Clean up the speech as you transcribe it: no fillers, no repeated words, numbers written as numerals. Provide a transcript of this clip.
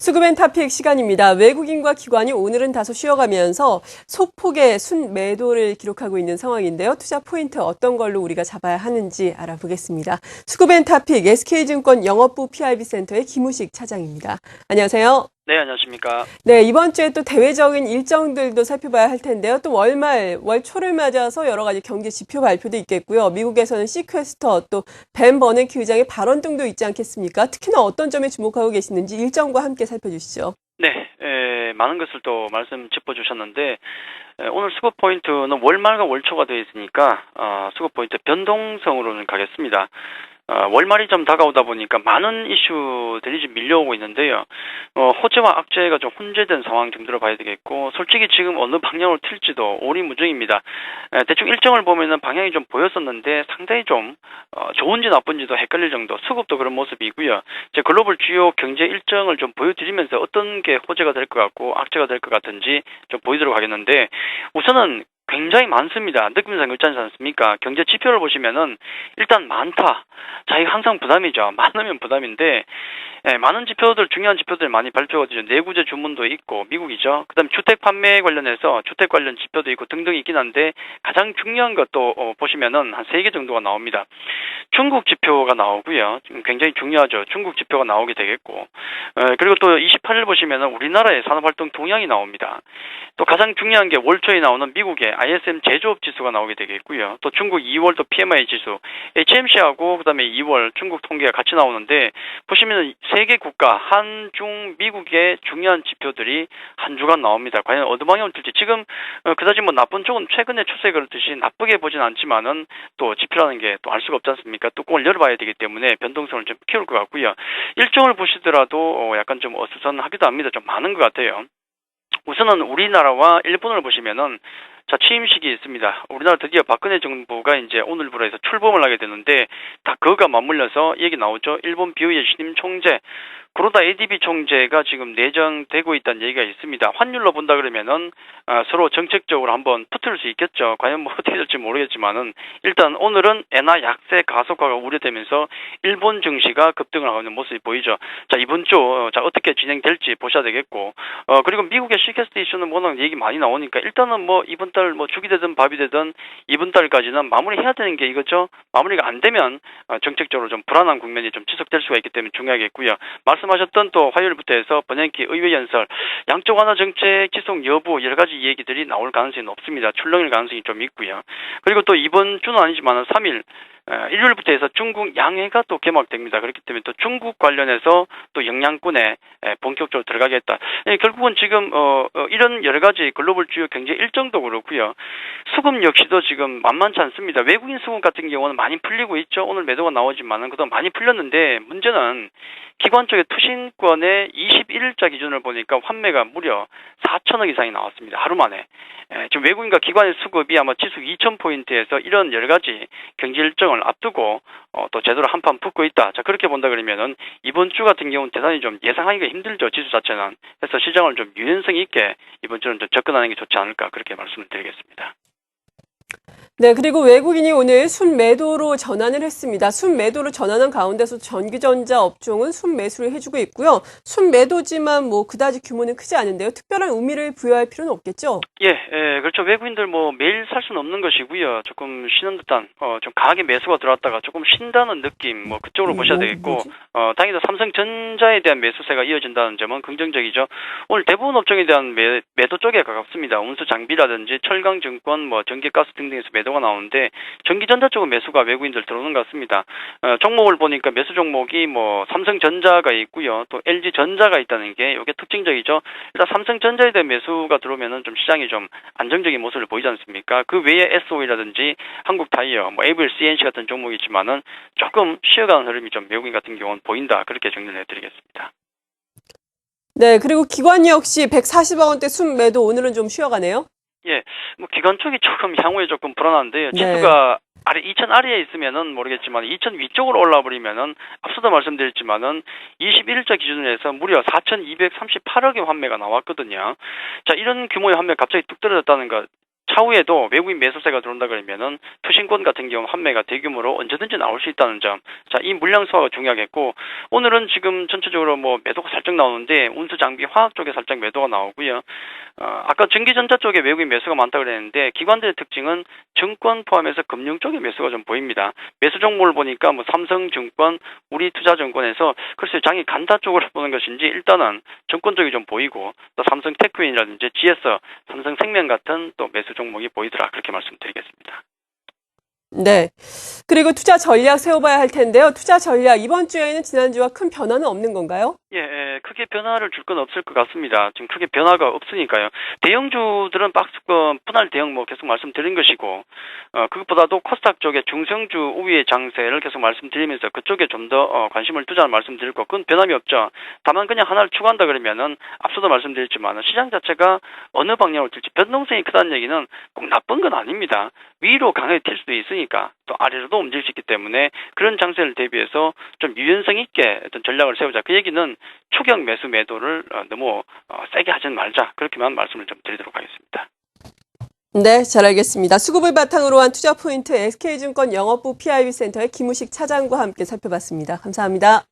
수급앤타픽 시간입니다. 외국인과 기관이 오늘은 다소 쉬어가면서 소폭의 순매도를 기록하고 있는 상황인데요. 투자 포인트 어떤 걸로 우리가 잡아야 하는지 알아보겠습니다. 수급앤타픽 SK증권 영업부 PIB센터의 김우식 차장입니다. 안녕하세요. 네, 안녕하십니까. 네, 이번 주에 또 대외적인 일정들도 살펴봐야 할 텐데요. 또 월초를 맞아서 여러 가지 경제 지표 발표도 있겠고요. 미국에서는 시퀘스터 또 벤 버냉키 의장의 발언 등도 있지 않겠습니까? 특히나 어떤 점에 주목하고 계시는지 일정과 함께 살펴주시죠. 네, 많은 것을 또 말씀 짚어주셨는데 오늘 수급 포인트는 월말과 월초가 되어 있으니까 수급 포인트 변동성으로는 가겠습니다. 월말이 좀 다가오다 보니까 많은 이슈들이 좀 밀려오고 있는데요. 호재와 악재가 좀 혼재된 상황 정도로 봐야 되겠고, 솔직히 지금 어느 방향으로 튈지도 오리무중입니다. 대충 일정을 보면은 방향이 좀 보였었는데 상당히 좀 좋은지 나쁜지도 헷갈릴 정도, 수급도 그런 모습이고요. 이제 글로벌 주요 경제 일정을 좀 보여드리면서 어떤 게 호재가 될 것 같고 악재가 될 것 같은지 좀 보이도록 하겠는데, 우선은 굉장히 많습니다. 느낌상 그렇지 않습니까? 경제 지표를 보시면은 일단 많다. 자, 이거 항상 부담이죠. 많으면 부담인데, 많은 지표들, 중요한 지표들 많이 발표가 되죠. 내구재 주문도 있고, 미국이죠. 그 다음에 주택 판매 관련해서 주택 관련 지표도 있고 등등 있긴 한데, 가장 중요한 것도 보시면은 한 3개 정도가 나옵니다. 중국 지표가 나오고요. 굉장히 중요하죠. 중국 지표가 나오게 되겠고, 그리고 또 28일 보시면은 우리나라의 산업활동 동향이 나옵니다. 또 가장 중요한 게 월초에 나오는 미국의 ISM 제조업 지수가 나오게 되겠고요. 또 중국 2월 또 PMI 지수, HMC하고 그다음에 2월 중국 통계가 같이 나오는데, 보시면 세계 국가 한중 미국의 중요한 지표들이 한 주간 나옵니다. 과연 어느 방향으로 튈지, 지금 그다지 뭐 나쁜 쪽은 최근에 추세 그렇듯이 나쁘게 보진 않지만은 또 지표라는 게 또 알 수가 없지 않습니까? 뚜껑을 열어봐야 되기 때문에 변동성을 좀 키울 것 같고요. 일정을 보시더라도 약간 좀 어수선하기도 합니다. 좀 많은 것 같아요. 우선은 우리나라와 일본을 보시면은, 자, 취임식이 있습니다. 우리나라 드디어 박근혜 정부가 이제 오늘부로 해서 출범을 하게 되는데, 다 그거가 맞물려서 얘기 나오죠. 일본 비오의 신임 총재, 구로다 ADB 총재가 지금 내정되고 있다는 얘기가 있습니다. 환율로 본다 그러면은 서로 정책적으로 한번 붙을 수 있겠죠. 과연 뭐 어떻게 될지 모르겠지만은, 일단 오늘은 엔화 약세 가속화가 우려되면서 일본 증시가 급등을 하고 있는 모습이 보이죠. 자, 이번 주 어떻게 진행될지 보셔야 되겠고, 그리고 미국의 시퀘스트 이슈는 워낙 얘기 많이 나오니까 일단은 뭐 이번 달 뭐 죽이 되든 밥이 되든 이번 달까지는 마무리해야 되는 게 이거죠. 마무리가 안 되면 정책적으로 좀 불안한 국면이 좀 지속될 수가 있기 때문에 중요하겠고요. 말씀하셨던 또 화요일부터 해서 버냉키 의회 연설, 양적 완화 정책 지속 여부 여러 가지 얘기들이 나올 가능성이 높습니다. 출렁일 가능성이 좀 있고요. 그리고 또 이번 주는 아니지만 3일 일요일부터 해서 중국 양회가 또 개막됩니다. 그렇기 때문에 또 중국 관련해서 또 영향권에 본격적으로 들어가겠다. 결국은 지금 이런 여러 가지 글로벌 주요 경제 일정도 그렇고요. 수급 역시도 지금 만만치 않습니다. 외국인 수급 같은 경우는 많이 풀리고 있죠. 오늘 매도가 나오지만은 그동안 많이 풀렸는데, 문제는 기관 쪽의 투신권의 21일자 기준을 보니까 환매가 무려 4천억 이상이 나왔습니다. 하루 만에. 지금 외국인과 기관의 수급이 아마 지수 2,000포인트에서 이런 여러 가지 경제 일정을 앞두고 또 제대로 한판 붙고 있다. 자, 그렇게 본다 그러면은 이번 주 같은 경우는 대단히 좀 예상하기가 힘들죠. 지수 자체는. 그래서 시장을 좀 유연성 있게 이번 주는 좀 접근하는 게 좋지 않을까, 그렇게 말씀을 드리겠습니다. 네, 그리고 외국인이 오늘 순매도로 전환을 했습니다. 순매도로 전환한 가운데서 전기전자 업종은 순매수를 해주고 있고요. 순매도지만 뭐 그다지 규모는 크지 않은데요. 특별한 의미를 부여할 필요는 없겠죠? 그렇죠. 외국인들 뭐 매일 살 수는 없는 것이고요. 조금 쉬는 듯한, 좀 강하게 매수가 들어왔다가 조금 쉰다는 느낌, 뭐 그쪽으로 보셔야 되겠고, 당연히 삼성전자에 대한 매수세가 이어진다는 점은 긍정적이죠. 오늘 대부분 업종에 대한 매도 쪽에 가깝습니다. 운수 장비라든지 철강증권, 뭐 전기가스 등등에서 매도가 나오는데, 전기전자 쪽은 매수가 외국인들 들어오는 것 같습니다. 종목을 보니까 매수 종목이 뭐 삼성전자가 있고요. 또 LG전자가 있다는 게 이게 특징적이죠. 일단 삼성전자에 대한 매수가 들어오면은 좀 시장이 좀 안정적인 모습을 보이지 않습니까? 그 외에 SOE라든지 한국타이어, 뭐 AVL CNC 같은 종목이 있지만은 조금 쉬어가는 흐름이 좀 외국인 같은 경우는 보인다. 그렇게 정리를 해드리겠습니다. 네, 그리고 기관 역시 140억 원대 순매도 오늘은 좀 쉬어가네요. 뭐 기관 쪽이 조금 향후에 조금 불안한데요. 네. 지수가 2,000 아래에 있으면은 모르겠지만 2,000 위쪽으로 올라 버리면은, 앞서도 말씀드렸지만은 21일자 기준으로 해서 무려 4,238억의 환매가 나왔거든요. 자, 이런 규모의 환매 갑자기 뚝 떨어졌다는 것, 차후에도 외국인 매수세가 들어온다 그러면은 투신권 같은 경우 환매가 대규모로 언제든지 나올 수 있다는 점. 자, 이 물량 소화가 중요하겠고, 오늘은 지금 전체적으로 뭐 매도가 살짝 나오는데 운수 장비 화학 쪽에 살짝 매도가 나오고요. 아까 전기전자 쪽에 외국인 매수가 많다 그랬는데 기관들의 특징은 증권 포함해서 금융 쪽에 매수가 좀 보입니다. 매수 종목을 보니까 뭐 삼성증권, 우리투자증권에서 글쎄 장이 간다 쪽으로 보는 것인지 일단은 증권 쪽이 좀 보이고, 또 삼성테크윈이라든지 GS, 삼성생명 같은 또 매수 종목이 보이더라, 그렇게 말씀드리겠습니다. 네. 그리고 투자 전략 세워봐야 할 텐데요. 투자 전략 이번 주에는 지난주와 큰 변화는 없는 건가요? 예, 크게 변화를 줄 건 없을 것 같습니다. 지금 크게 변화가 없으니까요. 대형주들은 박스권 분할 대형 뭐 계속 말씀드린 것이고, 그것보다도 코스닥 쪽에 중성주 우위의 장세를 계속 말씀드리면서 그쪽에 좀 더 관심을 두자는 말씀드릴 거, 그건 변함이 없죠. 다만 그냥 하나를 추구한다 그러면은 앞서도 말씀드렸지만 시장 자체가 어느 방향으로 튈지 변동성이 크다는 얘기는 꼭 나쁜 건 아닙니다. 위로 강하게 튈 수도 있으니까 또 아래로도 움직일 수 있기 때문에 그런 장세를 대비해서 좀 유연성 있게 어떤 전략을 세우자. 그 얘기는 초경 매수 매도를 너무 세게 하진 말자. 그렇게만 말씀을 좀 드리도록 하겠습니다. 네, 잘 알겠습니다. 수급을 바탕으로 한 투자 포인트 SK증권 영업부 PIB센터의 김우식 차장과 함께 살펴봤습니다. 감사합니다.